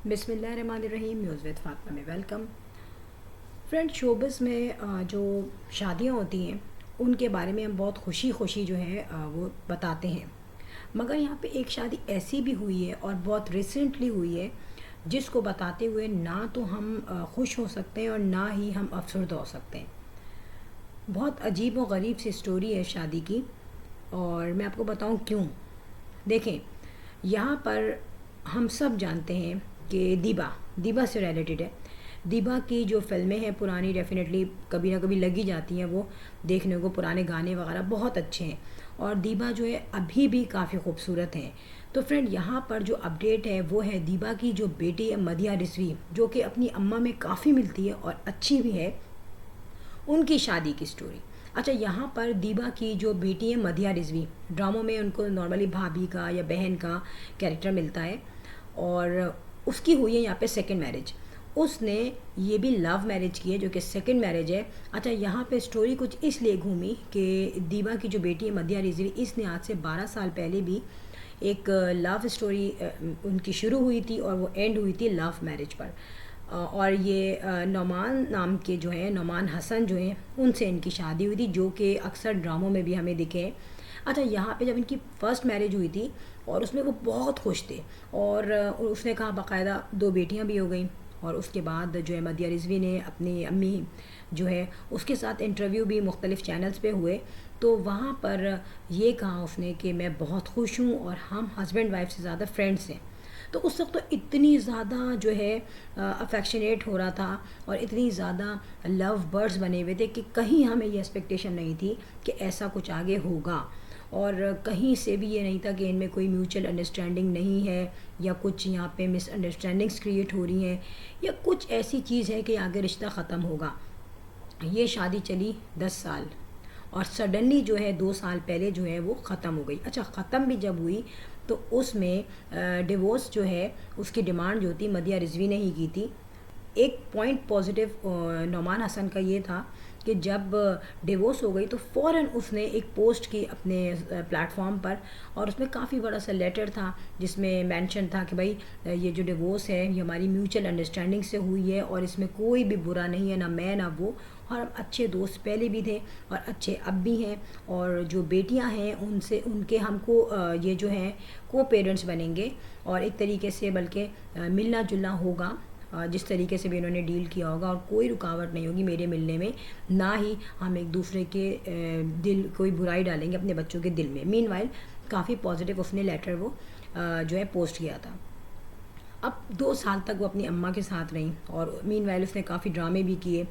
बिस्मिल्लाहिर्रहमानिर्रहीम। News with Fatima में welcome. Friend, showbiz में जो शादियां होती हैं उनके बारे में हम बहुत खुशी खुशी जो है वो बताते हैं, मगर यहाँ पे एक शादी ऐसी भी हुई है और बहुत रिसेंटली हुई है जिसको बताते हुए ना तो हम खुश हो सकते हैं और ना ही हम अफसरदा हो सकते हैं। बहुत अजीब व गरीब सी स्टोरी है शादी की, और मैं आपको बताऊँ क्यों। देखें, यहाँ पर हम सब जानते हैं कि दीबा दीबा से रिलेटेड है। दीबा की जो फ़िल्में हैं पुरानी, डेफिनेटली कभी ना कभी लगी जाती हैं वो देखने को। पुराने गाने वगैरह बहुत अच्छे हैं और दीबा जो है अभी भी काफ़ी खूबसूरत हैं। तो फ्रेंड, यहाँ पर जो अपडेट है वो है दीबा की जो बेटी है मदिया रिजवी, जो कि अपनी अम्मा में काफ़ी मिलती है और अच्छी भी है, उनकी शादी की स्टोरी। अच्छा, यहाँ पर दीबा की जो बेटी है मदिया रिजवी, ड्रामों में उनको नॉर्मली भाभी का या बहन का कैरेक्टर मिलता है और उसकी हुई है यहाँ पे सेकंड मैरिज। उसने ये भी लव मैरिज की है जो कि सेकंड मैरिज है। अच्छा, यहाँ पे स्टोरी कुछ इसलिए घूमी कि दीबा की जो बेटी है मदिया रिजवी, इसने आज से 12 साल पहले भी एक लव स्टोरी उनकी शुरू हुई थी और वो एंड हुई थी लव मैरिज पर। और ये नौमान नाम के जो हैं, नौमान हसन जो हैं, उनसे इनकी शादी हुई थी, जो कि अक्सर ड्रामों में भी हमें दिखे हैं। अच्छा, यहाँ पे जब इनकी फ़र्स्ट मैरिज हुई थी और उसमें वो बहुत खुश थे और उसने कहा बाकायदा 2 बेटियाँ भी हो गई। और उसके बाद जो है मदिया रिजवी ने अपनी अम्मी जो है उसके साथ इंटरव्यू भी मुख्तलिफ़ चैनल्स पे हुए, तो वहाँ पर ये कहा उसने कि मैं बहुत खुश हूँ और हम हस्बैंड वाइफ से ज़्यादा फ्रेंड्स हैं। तो उस वक्त तो इतनी ज़्यादा जो है अफेक्शनेट हो रहा था और इतनी ज़्यादा लव बर्ड्स बने हुए थे कि कहीं हमें ये एक्सपेक्टेशन नहीं थी कि ऐसा कुछ आगे होगा, और कहीं से भी ये नहीं था कि इनमें कोई म्यूचुअल अंडरस्टैंडिंग नहीं है या कुछ यहाँ पे मिसअंडरस्टैंडिंग्स क्रिएट हो रही हैं या कुछ ऐसी चीज़ है कि आगे रिश्ता ख़त्म होगा। ये शादी चली 10 साल और सडनली जो है 2 साल पहले जो है वो ख़त्म हो गई। अच्छा, ख़त्म भी जब हुई तो उसमें डिवोर्स जो है उसकी डिमांड जो थी मदिया रिजवी ने ही की थी। एक पॉइंट पॉजिटिव नौमान हसन का ये था कि जब डिवोर्स हो गई तो फ़ौरन उसने एक पोस्ट की अपने प्लेटफॉर्म पर, और उसमें काफ़ी बड़ा सा लेटर था जिसमें मेंशन था कि भाई ये जो डिवोर्स है ये हमारी म्यूचुअल अंडरस्टैंडिंग से हुई है और इसमें कोई भी बुरा नहीं है, ना मैं ना वो, और हम अच्छे दोस्त पहले भी थे और अच्छे अब भी हैं, और जो बेटियां हैं उनसे उनके हमको ये जो हैं को पेरेंट्स बनेंगे और एक तरीके से बल्कि मिलना जुलना होगा जिस तरीके से भी इन्होंने डील किया होगा, और कोई रुकावट नहीं होगी मेरे मिलने में, ना ही हम एक दूसरे के दिल कोई बुराई डालेंगे अपने बच्चों के दिल में। मीनवाइल काफ़ी पॉजिटिव उसने लेटर वो जो है पोस्ट किया था। अब 2 साल तक वो अपनी अम्मा के साथ रहीं और मीनवाइल उसने काफ़ी ड्रामे भी किए।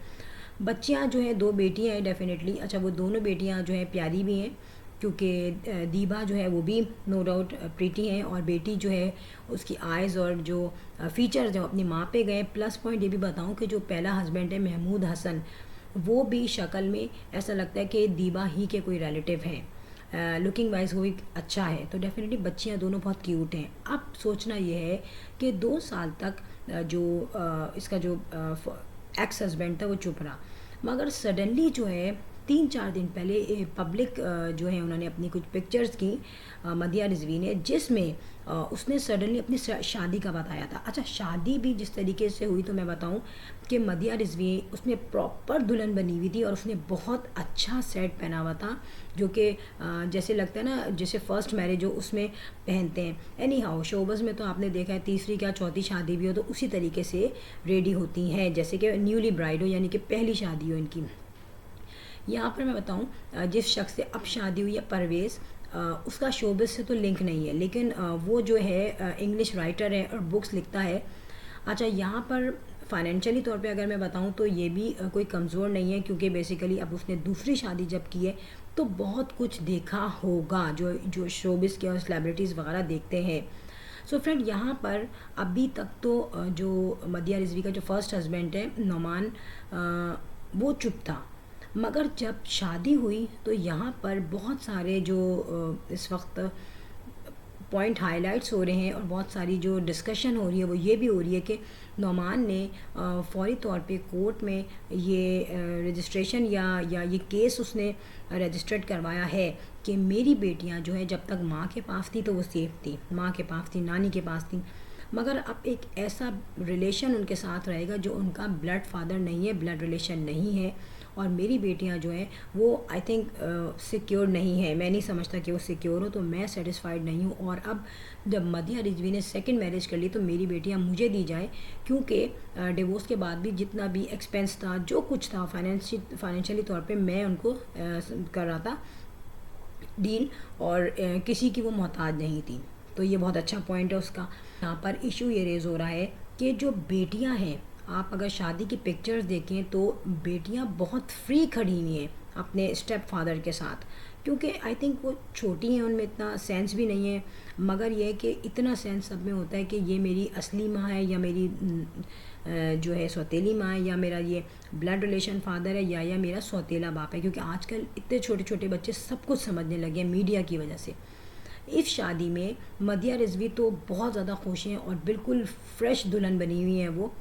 बच्चियाँ जो हैं 2 बेटियाँ हैं डेफिनेटली। अच्छा, वो दोनों बेटियाँ जो हैं प्यारी भी हैं क्योंकि दीबा जो है वो भी नो डाउट प्रीटी हैं, और बेटी जो है उसकी आइज़ और जो फ़ीचर्स जो अपनी माँ पे गए। प्लस पॉइंट ये भी बताऊँ कि जो पहला हस्बैंड है महमूद हसन, वो भी शक्ल में ऐसा लगता है कि दीबा ही के कोई रिलेटिव हैं। लुकिंग वाइज वो एक अच्छा है, तो डेफिनेटली बच्चियाँ दोनों बहुत क्यूट हैं। अब सोचना ये है कि 2 साल तक जो इसका जो एक्स हस्बैंड था वो चुप रहा, मगर सडनली जो है 3-4 दिन पहले पब्लिक जो है उन्होंने अपनी कुछ पिक्चर्स की मदिया रिजवी ने, जिसमें उसने सडनली अपनी शादी का बताया था। अच्छा, शादी भी जिस तरीके से हुई तो मैं बताऊं कि मदिया रिजवी उसने प्रॉपर दुल्हन बनी हुई थी और उसने बहुत अच्छा सेट पहना हुआ था, जो कि जैसे लगता है ना जैसे फ़र्स्ट मैरिज हो उसमें पहनते हैं। एनी हाउ, शोबज़ में तो आपने देखा है तीसरी क्या चौथी शादी भी हो तो उसी तरीके से रेडी होती हैं जैसे कि न्यूली ब्राइड हो, यानी कि पहली शादी हो इनकी। यहाँ पर मैं बताऊँ जिस शख्स से अब शादी हुई है परवेज़, उसका शोबिस से तो लिंक नहीं है, लेकिन वो जो है इंग्लिश राइटर है और बुक्स लिखता है। अच्छा, यहाँ पर फाइनेंशियली तौर पे अगर मैं बताऊँ तो ये भी कोई कमज़ोर नहीं है, क्योंकि बेसिकली अब उसने दूसरी शादी जब की है तो बहुत कुछ देखा होगा जो जो शोबिस के और सेलिब्रिटीज़ वगैरह देखते हैं। सो फ्रेंड, यहाँ पर अभी तक तो जो मदिया रिजवी का जो फर्स्ट हस्बैंड है नौमान, वो चुप था, मगर जब शादी हुई तो यहाँ पर बहुत सारे जो इस वक्त पॉइंट हाइलाइट्स हो रहे हैं और बहुत सारी जो डिस्कशन हो रही है वो ये भी हो रही है कि नौमान ने फौरी तौर पे कोर्ट में ये रजिस्ट्रेशन या ये केस उसने रजिस्टर्ड करवाया है कि मेरी बेटियां जो है जब तक माँ के पास थी तो वो सेफ थी, माँ के पास थी, नानी के पास थी, मगर अब एक ऐसा रिलेशन उनके साथ रहेगा जो उनका ब्लड फादर नहीं है, ब्लड रिलेशन नहीं है। और मेरी बेटियां जो हैं वो आई थिंक सिक्योर नहीं है, मैं नहीं समझता कि वो सिक्योर हो, तो मैं सेटिस्फाइड नहीं हूँ। और अब जब मदिया रिजवी ने सेकंड मैरिज कर ली तो मेरी बेटियां मुझे दी जाए, क्योंकि डिवोर्स के बाद भी जितना भी एक्सपेंस था, जो कुछ था फाइनेंशियली तौर पे मैं उनको कर रहा था डील, और किसी की वो मोहताज नहीं थी। तो ये बहुत अच्छा पॉइंट है उसका। यहाँ पर इशू ये रेज़ हो रहा है कि जो बेटियां हैं, आप अगर शादी की पिक्चर्स देखें तो बेटियां बहुत फ्री खड़ी हुई हैं अपने स्टेप फादर के साथ, क्योंकि आई थिंक वो छोटी हैं, उनमें इतना सेंस भी नहीं है। मगर ये है कि इतना सेंस सब में होता है कि ये मेरी असली माँ है या मेरी जो है सौतेली माँ है, या मेरा ये ब्लड रिलेशन फादर है, या मेरा सौतेला बाप है। क्योंकि आजकल इतने छोटे छोटे बच्चे सब कुछ समझने लगे हैं मीडिया की वजह से। इस शादी में मदिया रिजवी तो बहुत ज़्यादा खुश हैं और बिल्कुल फ्रेश दुल्हन बनी हुई हैं वो।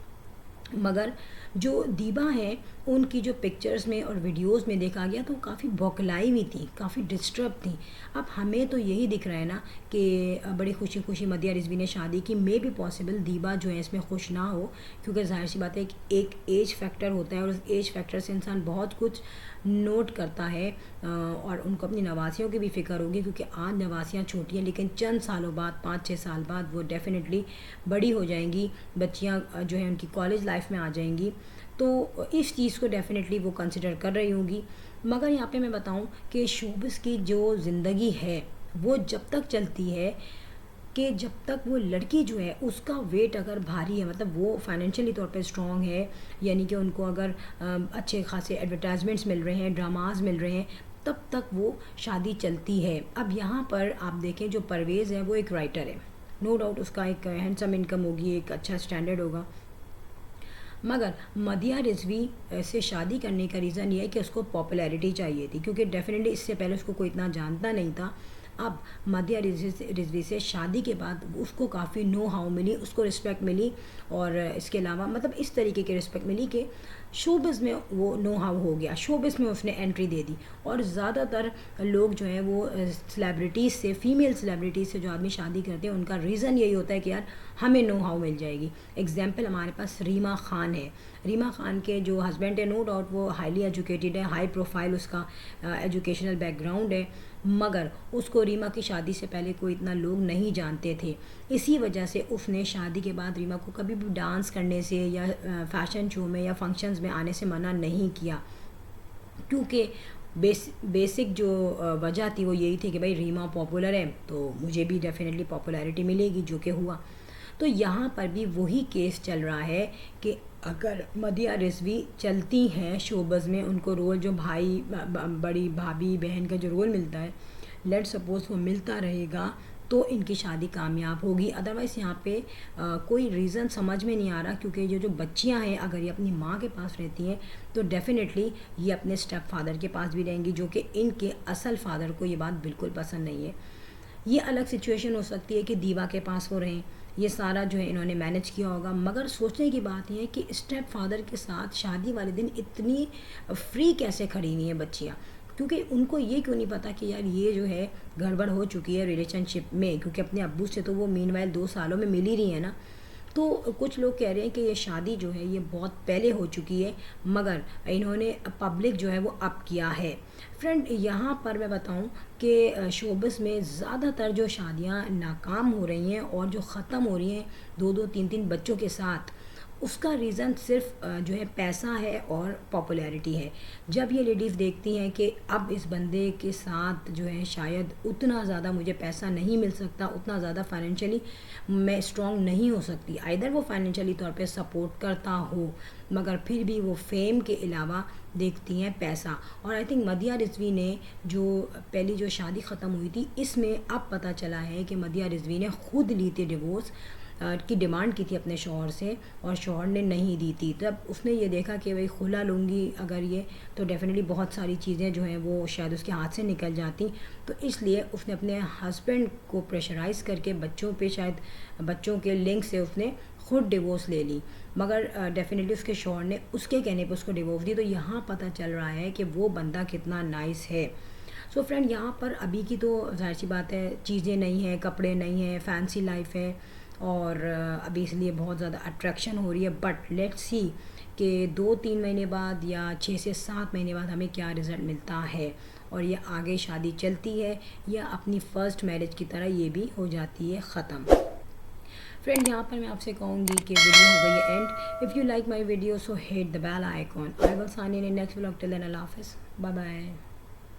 मगर जो दीबा हैं उनकी जो पिक्चर्स में और वीडियोस में देखा गया तो काफ़ी बौखलाई हुई थी, काफ़ी डिस्टर्ब थी। अब हमें तो यही दिख रहा है ना कि बड़ी खुशी खुशी मदिया रिजवी ने शादी की। मे भी पॉसिबल दीबा जो है इसमें खुश ना हो, क्योंकि जाहिर सी बात है कि एक एज फैक्टर होता है और उस एज फैक्टर से इंसान बहुत कुछ नोट करता है। और उनको अपनी नवासियों की भी फ़िक्र होगी, क्योंकि आज नवासियाँ छोटी हैं लेकिन चंद सालों बाद, 5-6 साल बाद वो डेफिनेटली बड़ी हो जाएंगी। बच्चियाँ जो है उनकी कॉलेज लाइफ में आ जाएंगी, तो इस चीज़ को डेफिनेटली वो कंसिडर कर रही होंगी। मगर यहाँ पे मैं बताऊँ कि शोबिस की जो ज़िंदगी है वो जब तक चलती है कि जब तक वो लड़की जो है उसका वेट अगर भारी है, मतलब वो फाइनेंशियली तौर पे स्ट्रॉन्ग है, यानी कि उनको अगर अच्छे खासे एडवर्टाइजमेंट्स मिल रहे हैं, ड्रामाज मिल रहे हैं, तब तक वो शादी चलती है। अब यहाँ पर आप देखें जो परवेज़ है वो एक राइटर है, नो डाउट उसका एक हैंडसम इनकम होगी, एक अच्छा स्टैंडर्ड होगा। मगर मदिया रिजवी से शादी करने का रीज़न ये है कि उसको पॉपुलैरिटी चाहिए थी, क्योंकि डेफिनेटली इससे पहले उसको कोई इतना जानता नहीं था। अब मदिया रिजवी से शादी के बाद उसको काफ़ी नो हाउ मिली, उसको रिस्पेक्ट मिली, और इसके अलावा मतलब इस तरीके की रिस्पेक्ट मिली कि शोबिज़ में वो नो हाउ हो गया, शोबिज़ में उसने एंट्री दे दी। और ज़्यादातर लोग जो हैं वो सेलिब्रिटीज़ से, फीमेल सेलिब्रिटीज़ से जो आदमी शादी करते हैं उनका रीज़न यही होता है कि यार हमें नो हाउ मिल जाएगी। एग्जाम्पल हमारे पास रीमा खान है। रीमा खान के जो हस्बैंड है नो डाउट वो हाईली एजुकेटेड है, हाई प्रोफाइल उसका एजुकेशनल बैकग्राउंड है, मगर उसको रीमा की शादी से पहले कोई इतना लोग नहीं जानते थे। इसी वजह से उसने शादी के बाद रीमा को कभी भी डांस करने से या फैशन शो में या फंक्शंस में आने से मना नहीं किया, क्योंकि बेसिक जो वजह थी वो यही थी कि भाई रीमा पॉपुलर है तो मुझे भी डेफिनेटली पॉपुलैरिटी मिलेगी, जो कि हुआ। तो यहाँ पर भी वही केस चल रहा है कि अगर मदिया रिजवी चलती हैं शोबज़ में, उनको रोल जो भाई बड़ी भाभी बहन का जो रोल मिलता है, लेट सपोज वो मिलता रहेगा, तो इनकी शादी कामयाब होगी। अदरवाइज़ यहाँ पे कोई रीज़न समझ में नहीं आ रहा, क्योंकि ये जो बच्चियाँ हैं अगर ये अपनी माँ के पास रहती हैं तो डेफ़िनेटली ये अपने स्टेप फादर के पास भी रहेंगी, जो कि इनके असल फादर को ये बात बिल्कुल पसंद नहीं है। ये अलग सिचुएशन हो सकती है कि दीवा के पास वो रहें, ये सारा जो है इन्होंने मैनेज किया होगा। मगर सोचने की बात यह है कि स्टेप फादर के साथ शादी वाले दिन इतनी फ्री कैसे खड़ी हुई हैं बच्चियाँ, क्योंकि उनको ये क्यों नहीं पता कि यार ये जो है गड़बड़ हो चुकी है रिलेशनशिप में, क्योंकि अपने अब्बू से तो वो मीनवाइल 2 सालों में मिल ही रही है ना। तो कुछ लोग कह रहे हैं कि ये शादी जो है ये बहुत पहले हो चुकी है, मगर इन्होंने पब्लिक जो है वो अप किया है। फ्रेंड यहाँ पर मैं बताऊँ कि शोबिस में ज़्यादातर जो शादियाँ नाकाम हो रही हैं और जो ख़त्म हो रही हैं 2-2 3-3 बच्चों के साथ, उसका रीज़न सिर्फ जो है पैसा है और पॉपुलैरिटी है। जब ये लेडीज़ देखती हैं कि अब इस बंदे के साथ जो है शायद उतना ज़्यादा मुझे पैसा नहीं मिल सकता, उतना ज़्यादा फाइनेंशियली मैं स्ट्रॉन्ग नहीं हो सकती, आइदर वो फाइनेंशियली तौर पे सपोर्ट करता हो मगर फिर भी वो फेम के अलावा देखती हैं पैसा। और आई थिंक मदिया रिजवी ने जो पहली जो शादी ख़त्म हुई थी, इसमें अब पता चला है कि मदिया रिजवी ने खुद ली थी डिवोर्स की डिमांड की थी अपने शौहर से, और शौहर ने नहीं दी थी। तब उसने ये देखा कि भाई खुला लूँगी अगर ये, तो डेफिनेटली बहुत सारी चीज़ें जो हैं वो शायद उसके हाथ से निकल जाती, तो इसलिए उसने अपने हस्बैंड को प्रेशराइज़ करके बच्चों पे, शायद बच्चों के लिंक से उसने खुद डिवोर्स ले ली। मगर डेफिनेटली उसके शौहर ने उसके कहने पर उसको डिवोर्स दी। तो यहाँ पता चल रहा है कि वो बंदा कितना नाइस है। सो फ्रेंड, यहाँ पर अभी की तो जाहिर सी बात है चीज़ें नहीं हैं, कपड़े नहीं हैं, फैंसी लाइफ है, और अभी इसलिए बहुत ज़्यादा अट्रैक्शन हो रही है। बट लेट्स सी कि 2-3 महीने बाद या 6 से 7 महीने बाद हमें क्या रिज़ल्ट मिलता है, और ये आगे शादी चलती है या अपनी फ़र्स्ट मैरिज की तरह ये भी हो जाती है ख़त्म। फ्रेंड, यहाँ पर मैं आपसे कहूँगी कि वीडियो हो गई है end. If you like my video so hit the bell icon. I will sign in next vlog. Till then अल्लाह हाफ़िज़, बाय बाय।